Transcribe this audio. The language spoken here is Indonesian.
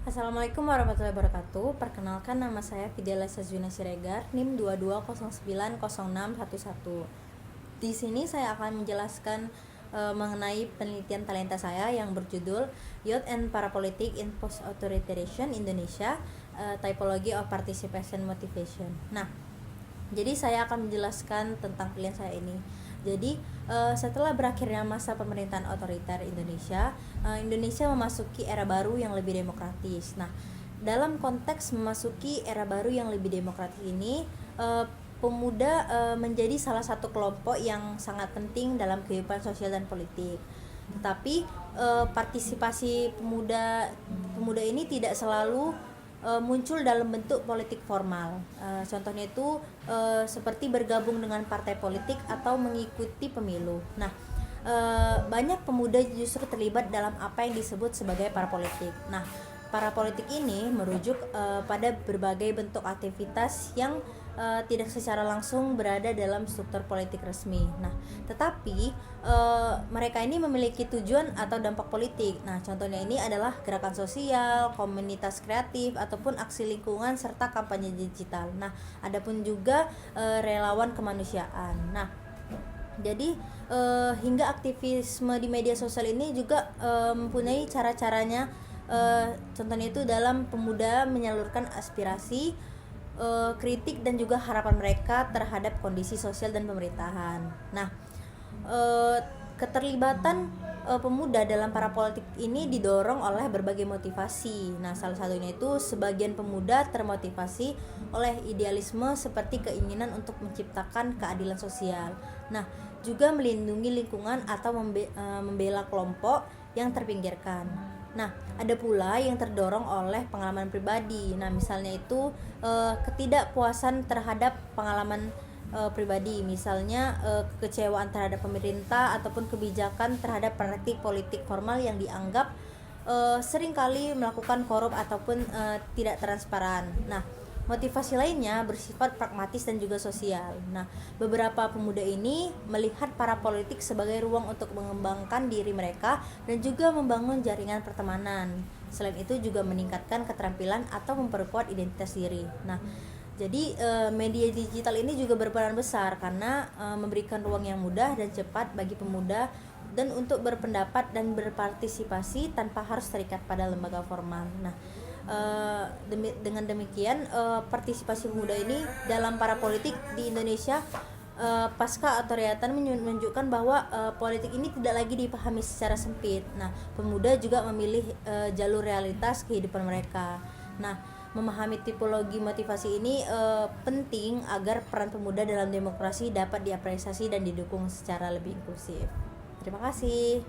Assalamualaikum warahmatullahi wabarakatuh. Perkenalkan, nama saya Fidela Sazuna Siregar, NIM 22090611. Di sini saya akan menjelaskan mengenai penelitian talenta saya yang berjudul Youth and Parapolitics in Post-Authoritarian Indonesia, Typology of Participation Motivation. Nah, jadi saya akan menjelaskan tentang pilihan saya ini. Jadi setelah berakhirnya masa pemerintahan otoriter Indonesia, Indonesia memasuki era baru yang lebih demokratis. Nah, dalam konteks memasuki era baru yang lebih demokratis ini, pemuda menjadi salah satu kelompok yang sangat penting dalam kehidupan sosial dan politik. Tetapi partisipasi pemuda ini tidak selalu muncul dalam bentuk politik formal. Contohnya itu seperti bergabung dengan partai politik atau mengikuti pemilu. Nah, banyak pemuda justru terlibat dalam apa yang disebut sebagai parapolitik. Nah, parapolitik ini merujuk pada berbagai bentuk aktivitas yang tidak secara langsung berada dalam struktur politik resmi. Nah, tetapi mereka ini memiliki tujuan atau dampak politik. Nah, contohnya ini adalah gerakan sosial, komunitas kreatif, ataupun aksi lingkungan serta kampanye digital. Nah, adapun juga relawan kemanusiaan. Nah, jadi hingga aktivisme di media sosial ini juga mempunyai cara-caranya. Contohnya itu dalam pemuda menyalurkan aspirasi, kritik dan juga harapan mereka terhadap kondisi sosial dan pemerintahan. Nah, keterlibatan pemuda dalam parapolitik ini didorong oleh berbagai motivasi. Nah, salah satunya itu sebagian pemuda termotivasi oleh idealisme seperti keinginan untuk menciptakan keadilan sosial. Nah, juga melindungi lingkungan atau membela kelompok yang terpinggirkan. Nah, ada pula yang terdorong oleh pengalaman pribadi. Nah, misalnya itu ketidakpuasan terhadap pengalaman pribadi, misalnya kekecewaan terhadap pemerintah ataupun kebijakan terhadap praktik politik formal yang dianggap seringkali melakukan korup ataupun tidak transparan. Nah, motivasi lainnya bersifat pragmatis dan juga sosial. Nah, beberapa pemuda ini melihat para politik sebagai ruang untuk mengembangkan diri mereka dan juga membangun jaringan pertemanan. Selain itu juga meningkatkan keterampilan atau memperkuat identitas diri. Nah, jadi media digital ini juga berperan besar karena memberikan ruang yang mudah dan cepat bagi pemuda dan untuk berpendapat dan berpartisipasi tanpa harus terikat pada lembaga formal. Nah, dengan demikian partisipasi pemuda ini dalam parapolitik di Indonesia pasca otoriter menunjukkan bahwa politik ini tidak lagi dipahami secara sempit. Nah, pemuda juga memilih jalur realitas kehidupan mereka. Nah, memahami tipologi motivasi ini penting agar peran pemuda dalam demokrasi dapat diapresiasi dan didukung secara lebih inklusif. Terima kasih.